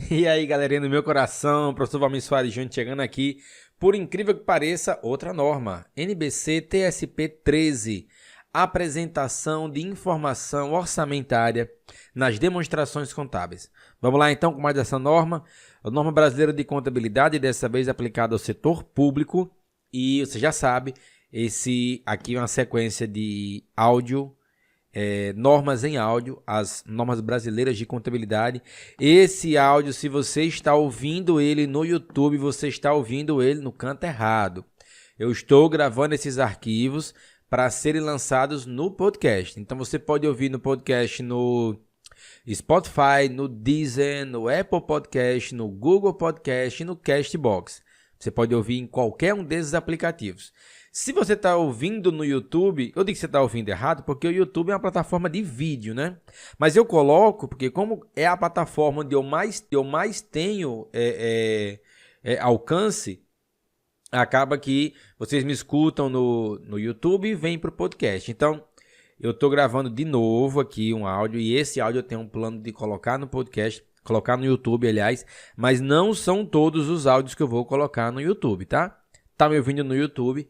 E aí, galerinha do meu coração, professor Valmir Soares Júnior chegando aqui. Por incrível que pareça, outra norma, NBC TSP 13, apresentação de informação orçamentária nas demonstrações contábeis. Vamos lá então com mais dessa norma, a norma brasileira de contabilidade, dessa vez aplicada ao setor público. E você já sabe, esse aqui é uma sequência de áudio, normas em áudio, as normas brasileiras de contabilidade. Esse áudio, se você está ouvindo ele no YouTube, você está ouvindo ele no canto errado. Eu estou gravando esses arquivos para serem lançados no podcast. Então você pode ouvir no podcast no Spotify, no Deezer, no Apple Podcast, no Google Podcast e no Castbox. Você pode ouvir em qualquer um desses aplicativos. Se você está ouvindo no YouTube, eu digo que você está ouvindo errado, porque o YouTube é uma plataforma de vídeo, né? Mas eu coloco, porque como é a plataforma onde eu mais tenho alcance, acaba que vocês me escutam no YouTube e vêm para o podcast. Então, eu estou gravando de novo aqui um áudio, e esse áudio eu tenho um plano de colocar no podcast, colocar no YouTube, aliás, mas não são todos os áudios que eu vou colocar no YouTube, tá? Tá me ouvindo no YouTube?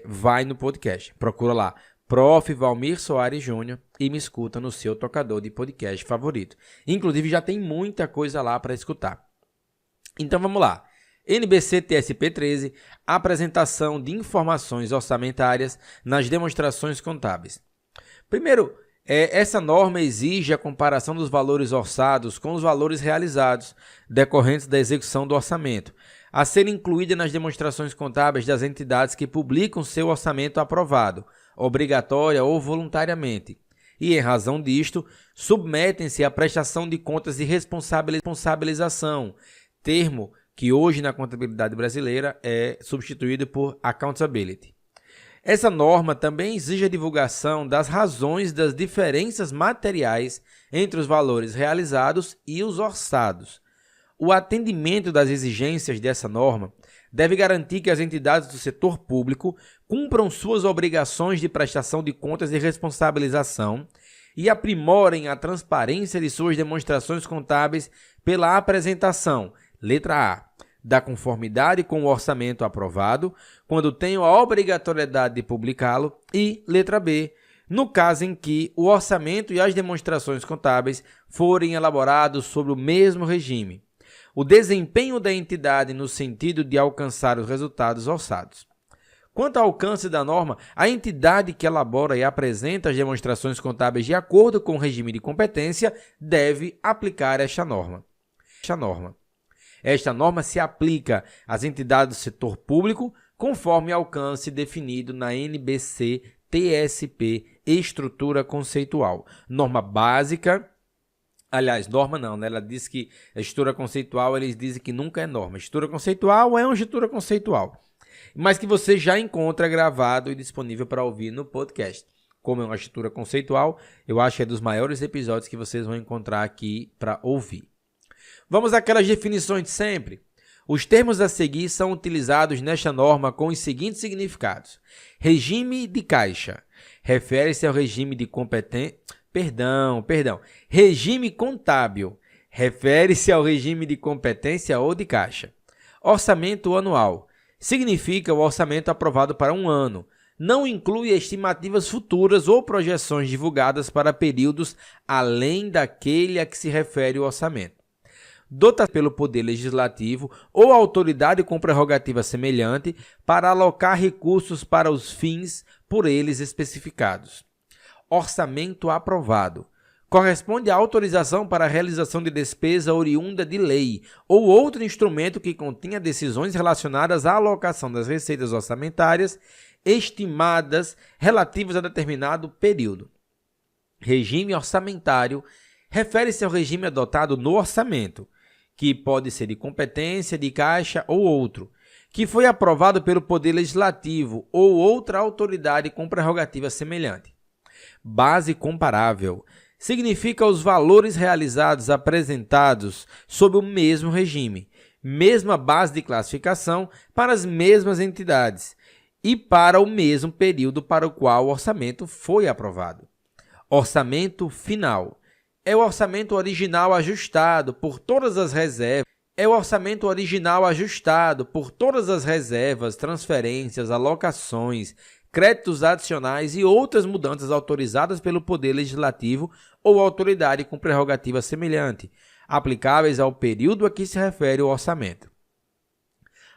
Vai no podcast, procura lá Prof. Valmir Soares Júnior e me escuta no seu tocador de podcast favorito. Inclusive já tem muita coisa lá para escutar. Então vamos lá. NBC TSP 13, apresentação de informações orçamentárias nas demonstrações contábeis. Primeiro, essa norma exige a comparação dos valores orçados com os valores realizados, decorrentes da execução do orçamento, a ser incluída nas demonstrações contábeis das entidades que publicam seu orçamento aprovado, obrigatória ou voluntariamente. E, em razão disto, submetem-se à prestação de contas de responsabilização, termo que hoje na contabilidade brasileira é substituído por accountability. Essa norma também exige a divulgação das razões das diferenças materiais entre os valores realizados e os orçados. O atendimento das exigências dessa norma deve garantir que as entidades do setor público cumpram suas obrigações de prestação de contas e responsabilização e aprimorem a transparência de suas demonstrações contábeis pela apresentação, letra A, da conformidade com o orçamento aprovado, quando tenham a obrigatoriedade de publicá-lo, e letra B, no caso em que o orçamento e as demonstrações contábeis forem elaborados sobre o mesmo regime. O desempenho da entidade no sentido de alcançar os resultados orçados. Quanto ao alcance da norma, a entidade que elabora e apresenta as demonstrações contábeis de acordo com o regime de competência deve aplicar esta norma. Esta norma se aplica às entidades do setor público conforme alcance definido na NBC TSP Estrutura Conceitual. Norma básica. Aliás, norma não, né? Ela diz que a estrutura conceitual, eles dizem que nunca é norma. Estrutura conceitual é uma estrutura conceitual, mas que você já encontra gravado e disponível para ouvir no podcast. Como é uma estrutura conceitual, eu acho que é dos maiores episódios que vocês vão encontrar aqui para ouvir. Vamos àquelas definições de sempre. Os termos a seguir são utilizados nesta norma com os seguintes significados. Regime de caixa. Refere-se ao regime de competência... Regime contábil. Refere-se ao regime de competência ou de caixa. Orçamento anual. Significa o orçamento aprovado para um ano. Não inclui estimativas futuras ou projeções divulgadas para períodos além daquele a que se refere o orçamento. Dota pelo Poder Legislativo ou autoridade com prerrogativa semelhante para alocar recursos para os fins por eles especificados. Orçamento aprovado. Corresponde à autorização para a realização de despesa oriunda de lei ou outro instrumento que contenha decisões relacionadas à alocação das receitas orçamentárias estimadas relativas a determinado período. Regime orçamentário refere-se ao regime adotado no orçamento, que pode ser de competência, de caixa ou outro, que foi aprovado pelo Poder Legislativo ou outra autoridade com prerrogativa semelhante. Base comparável. Significa os valores realizados apresentados sob o mesmo regime, mesma base de classificação para as mesmas entidades e para o mesmo período para o qual o orçamento foi aprovado. Orçamento final. é o orçamento original ajustado por todas as reservas. É o orçamento original ajustado por todas as reservas, transferências, alocações, créditos adicionais e outras mudanças autorizadas pelo Poder Legislativo ou autoridade com prerrogativa semelhante, aplicáveis ao período a que se refere o orçamento.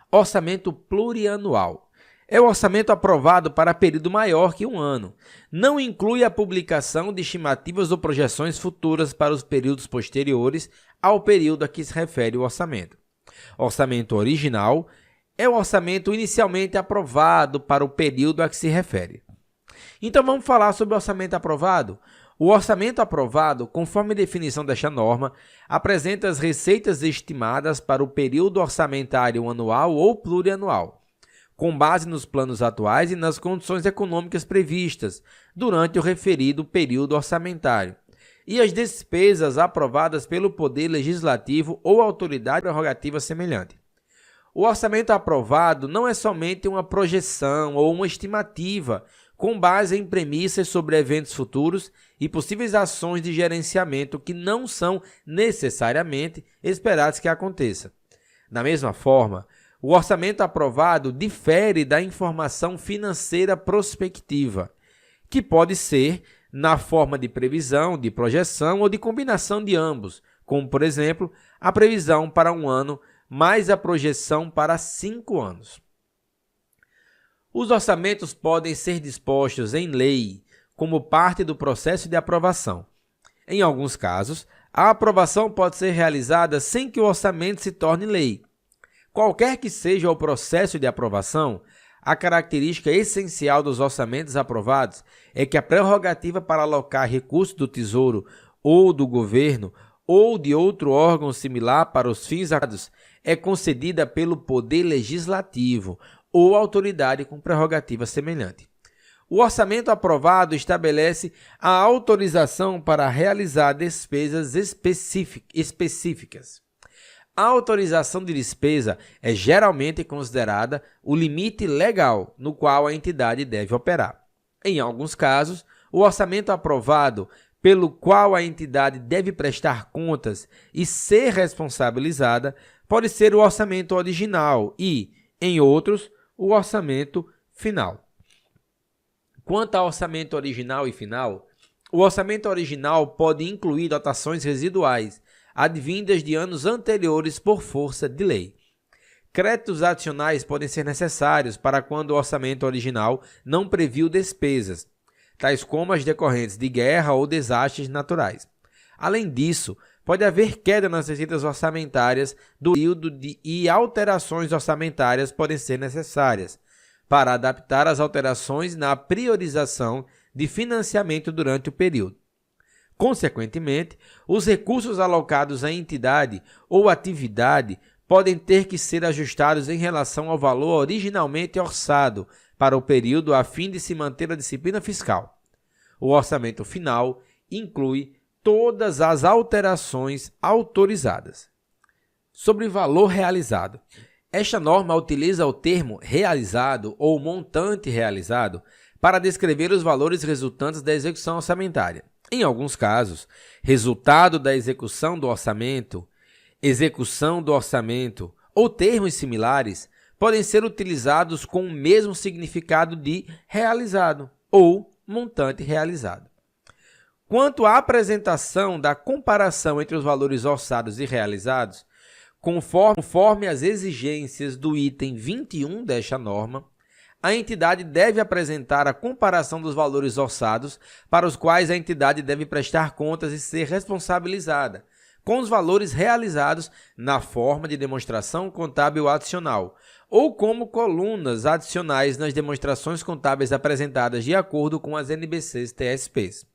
Orçamento plurianual. É o orçamento aprovado para período maior que um ano. Não inclui a publicação de estimativas ou projeções futuras para os períodos posteriores ao período a que se refere o orçamento. Orçamento original é o orçamento inicialmente aprovado para o período a que se refere. Então vamos falar sobre o orçamento aprovado. O orçamento aprovado, conforme a definição desta norma, apresenta as receitas estimadas para o período orçamentário anual ou plurianual, com base nos planos atuais e nas condições econômicas previstas durante o referido período orçamentário, e as despesas aprovadas pelo Poder Legislativo ou autoridade prerrogativa semelhante. O orçamento aprovado não é somente uma projeção ou uma estimativa com base em premissas sobre eventos futuros e possíveis ações de gerenciamento que não são necessariamente esperadas que aconteça. Da mesma forma, o orçamento aprovado difere da informação financeira prospectiva, que pode ser na forma de previsão, de projeção ou de combinação de ambos, como, por exemplo, a previsão para um ano mais a projeção para 5 anos. Os orçamentos podem ser dispostos em lei como parte do processo de aprovação. Em alguns casos, a aprovação pode ser realizada sem que o orçamento se torne lei. Qualquer que seja o processo de aprovação, a característica essencial dos orçamentos aprovados é que a prerrogativa para alocar recursos do Tesouro ou do governo ou de outro órgão similar para os fins acordados é concedida pelo Poder Legislativo ou autoridade com prerrogativa semelhante. O orçamento aprovado estabelece a autorização para realizar despesas específicas. A autorização de despesa é geralmente considerada o limite legal no qual a entidade deve operar. Em alguns casos, o orçamento aprovado pelo qual a entidade deve prestar contas e ser responsabilizada pode ser o orçamento original e, em outros, o orçamento final. Quanto ao orçamento original e final, o orçamento original pode incluir dotações residuais, advindas de anos anteriores por força de lei. Créditos adicionais podem ser necessários para quando o orçamento original não previu despesas, tais como as decorrentes de guerra ou desastres naturais. Além disso, pode haver queda nas receitas orçamentárias do período e alterações orçamentárias podem ser necessárias para adaptar as alterações na priorização de financiamento durante o período. Consequentemente, os recursos alocados à entidade ou atividade podem ter que ser ajustados em relação ao valor originalmente orçado para o período a fim de se manter a disciplina fiscal. O orçamento final inclui todas as alterações autorizadas. Sobre valor realizado. Esta norma utiliza o termo realizado ou montante realizado para descrever os valores resultantes da execução orçamentária. Em alguns casos, resultado da execução do orçamento ou termos similares podem ser utilizados com o mesmo significado de realizado ou montante realizado. Quanto à apresentação da comparação entre os valores orçados e realizados, conforme as exigências do item 21 desta norma, a entidade deve apresentar a comparação dos valores orçados para os quais a entidade deve prestar contas e ser responsabilizada, com os valores realizados na forma de demonstração contábil adicional ou como colunas adicionais nas demonstrações contábeis apresentadas de acordo com as NBC-TSPs.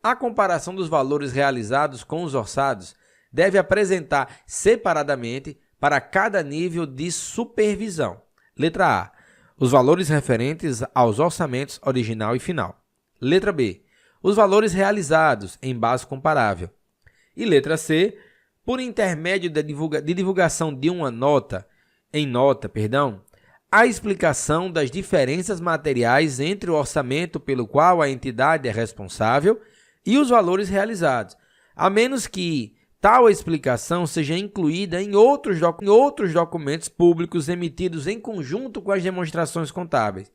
A comparação dos valores realizados com os orçados deve apresentar separadamente para cada nível de supervisão. Letra A. Os valores referentes aos orçamentos original e final. Letra B. Os valores realizados em base comparável. E letra C. Por intermédio de divulgação de uma nota, a explicação das diferenças materiais entre o orçamento pelo qual a entidade é responsável e os valores realizados, a menos que tal explicação seja incluída em outros documentos públicos emitidos em conjunto com as demonstrações contábeis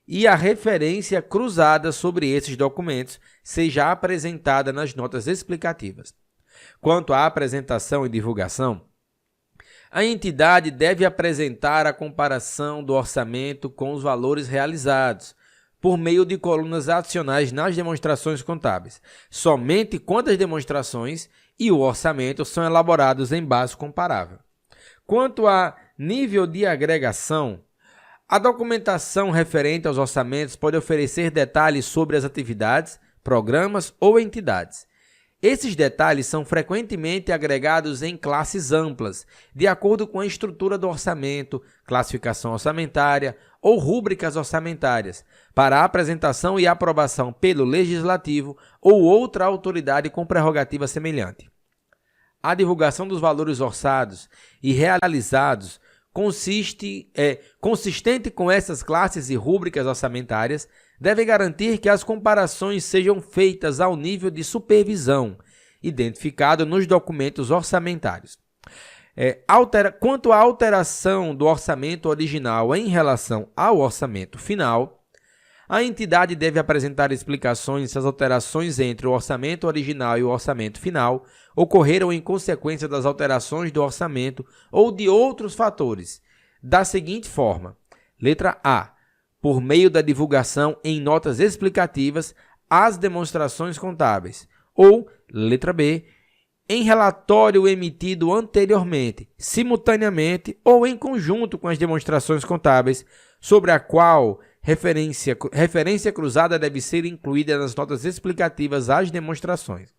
e a referência cruzada sobre esses documentos seja apresentada nas notas explicativas. Quanto à apresentação e divulgação, a entidade deve apresentar a comparação do orçamento com os valores realizados, por meio de colunas adicionais nas demonstrações contábeis, somente quando as demonstrações e o orçamento são elaborados em base comparável. Quanto a nível de agregação, a documentação referente aos orçamentos pode oferecer detalhes sobre as atividades, programas ou entidades. Esses detalhes são frequentemente agregados em classes amplas, de acordo com a estrutura do orçamento, classificação orçamentária ou rúbricas orçamentárias, para apresentação e aprovação pelo Legislativo ou outra autoridade com prerrogativa semelhante. A divulgação dos valores orçados e realizados consistente com essas classes e rúbricas orçamentárias, deve garantir que as comparações sejam feitas ao nível de supervisão, identificado nos documentos orçamentários. Quanto à alteração do orçamento original em relação ao orçamento final, a entidade deve apresentar explicações se as alterações entre o orçamento original e o orçamento final ocorreram em consequência das alterações do orçamento ou de outros fatores, da seguinte forma: letra A, por meio da divulgação em notas explicativas às demonstrações contábeis, ou, letra B, em relatório emitido anteriormente, simultaneamente ou em conjunto com as demonstrações contábeis, sobre a qual referência cruzada deve ser incluída nas notas explicativas às demonstrações.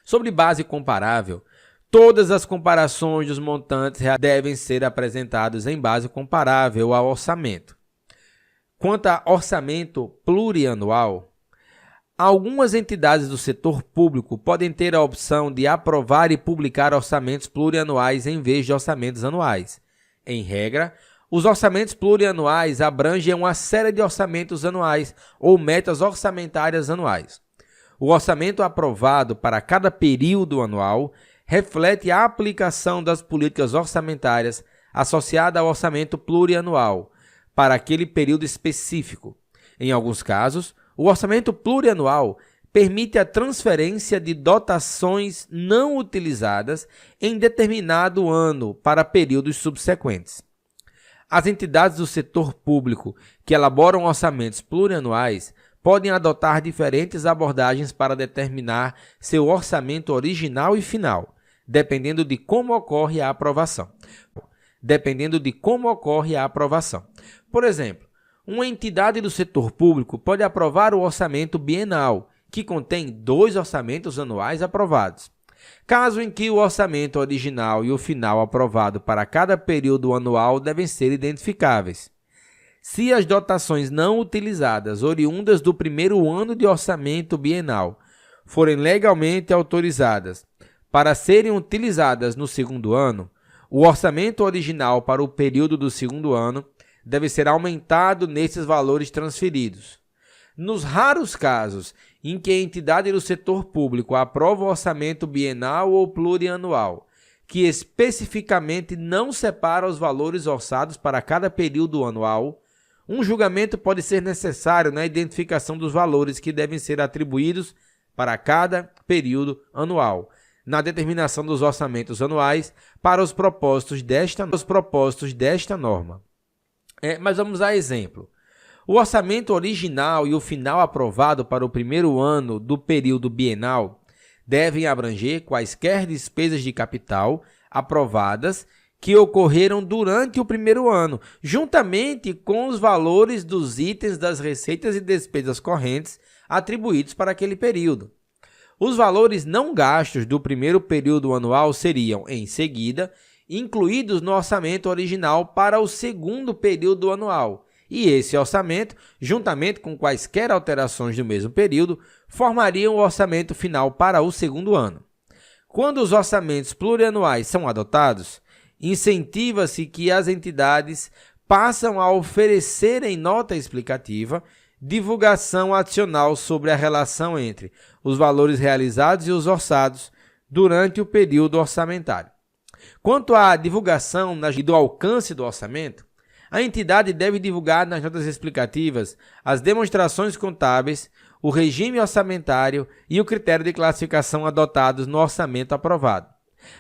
Sobre base comparável, todas as comparações dos montantes devem ser apresentadas em base comparável ao orçamento. Quanto a orçamento plurianual, algumas entidades do setor público podem ter a opção de aprovar e publicar orçamentos plurianuais em vez de orçamentos anuais. Em regra, os orçamentos plurianuais abrangem uma série de orçamentos anuais ou metas orçamentárias anuais. O orçamento aprovado para cada período anual reflete a aplicação das políticas orçamentárias associada ao orçamento plurianual para aquele período específico. Em alguns casos, o orçamento plurianual permite a transferência de dotações não utilizadas em determinado ano para períodos subsequentes. As entidades do setor público que elaboram orçamentos plurianuais podem adotar diferentes abordagens para determinar seu orçamento original e final, dependendo de como ocorre a aprovação. Por exemplo, uma entidade do setor público pode aprovar o orçamento bienal, que contém 2 orçamentos anuais aprovados. Caso em que o orçamento original e o final aprovado para cada período anual devem ser identificáveis. Se as dotações não utilizadas oriundas do primeiro ano de orçamento bienal forem legalmente autorizadas para serem utilizadas no segundo ano, o orçamento original para o período do segundo ano deve ser aumentado nesses valores transferidos. Nos raros casos em que a entidade do setor público aprova o orçamento bienal ou plurianual, que especificamente não separa os valores orçados para cada período anual, um julgamento pode ser necessário na identificação dos valores que devem ser atribuídos para cada período anual, na determinação dos orçamentos anuais para os propósitos desta norma. Mas vamos a exemplo. O orçamento original e o final aprovado para o primeiro ano do período bienal devem abranger quaisquer despesas de capital aprovadas que ocorreram durante o primeiro ano, juntamente com os valores dos itens das receitas e despesas correntes atribuídos para aquele período. Os valores não gastos do primeiro período anual seriam, em seguida, incluídos no orçamento original para o segundo período anual, e esse orçamento, juntamente com quaisquer alterações do mesmo período, formariam o orçamento final para o segundo ano. Quando os orçamentos plurianuais são adotados, incentiva-se que as entidades passam a oferecer em nota explicativa divulgação adicional sobre a relação entre os valores realizados e os orçados durante o período orçamentário. Quanto à divulgação do alcance do orçamento, a entidade deve divulgar nas notas explicativas as demonstrações contábeis, o regime orçamentário e o critério de classificação adotados no orçamento aprovado.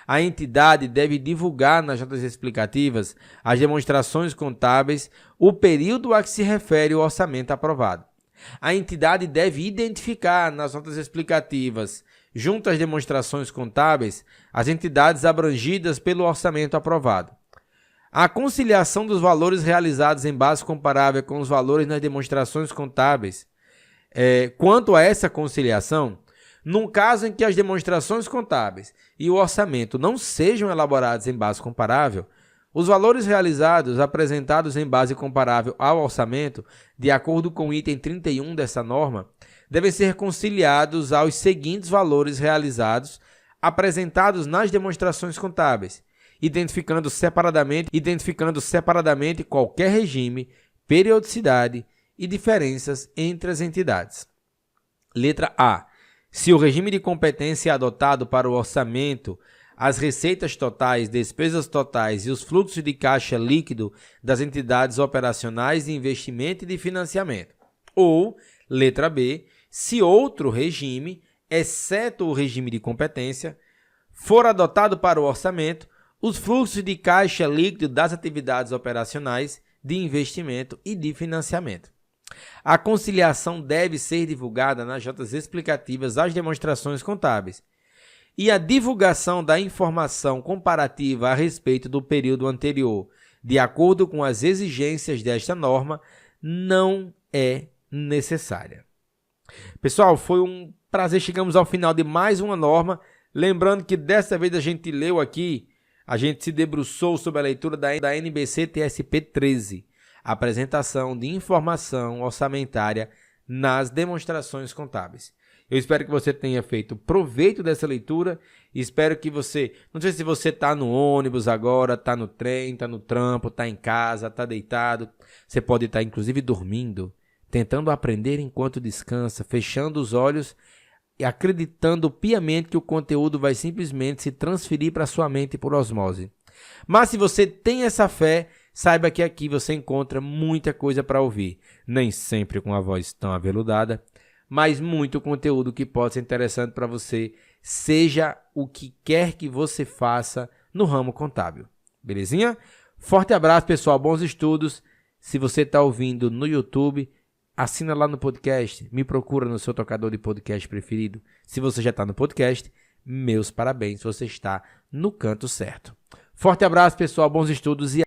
A entidade deve divulgar nas notas explicativas as demonstrações contábeis, o período a que se refere o orçamento aprovado. A entidade deve identificar nas notas explicativas, junto às demonstrações contábeis, as entidades abrangidas pelo orçamento aprovado. A conciliação dos valores realizados em base comparável com os valores nas demonstrações contábeis. Quanto a essa conciliação, num caso em que as demonstrações contábeis e o orçamento não sejam elaborados em base comparável, os valores realizados apresentados em base comparável ao orçamento, de acordo com o item 31 dessa norma, devem ser conciliados aos seguintes valores realizados apresentados nas demonstrações contábeis, identificando separadamente qualquer regime, periodicidade e diferenças entre as entidades. Letra A. Se o regime de competência é adotado para o orçamento, as receitas totais, despesas totais e os fluxos de caixa líquido das entidades operacionais de investimento e de financiamento. Ou, letra B, se outro regime, exceto o regime de competência, for adotado para o orçamento, os fluxos de caixa líquido das atividades operacionais de investimento e de financiamento. A conciliação deve ser divulgada nas notas explicativas às demonstrações contábeis. E a divulgação da informação comparativa a respeito do período anterior, de acordo com as exigências desta norma, não é necessária. Pessoal, foi um prazer. Chegamos ao final de mais uma norma. Lembrando que dessa vez a gente leu aqui, a gente se debruçou sobre a leitura da NBC TSP 13, apresentação de informação orçamentária nas demonstrações contábeis. Eu espero que você tenha feito proveito dessa leitura. Espero que você, não sei se você está no ônibus agora, está no trem, está no trampo, está em casa, está deitado. Você pode estar inclusive dormindo, tentando aprender enquanto descansa, fechando os olhos e acreditando piamente que o conteúdo vai simplesmente se transferir para sua mente por osmose. Mas se você tem essa fé, saiba que aqui você encontra muita coisa para ouvir. Nem sempre com a voz tão aveludada, mas muito conteúdo que pode ser interessante para você, seja o que quer que você faça no ramo contábil. Belezinha? Forte abraço, pessoal. Bons estudos. Se você está ouvindo no YouTube, assina lá no podcast. Me procura no seu tocador de podcast preferido. Se você já está no podcast, meus parabéns. Você está no canto certo. Forte abraço, pessoal. Bons estudos e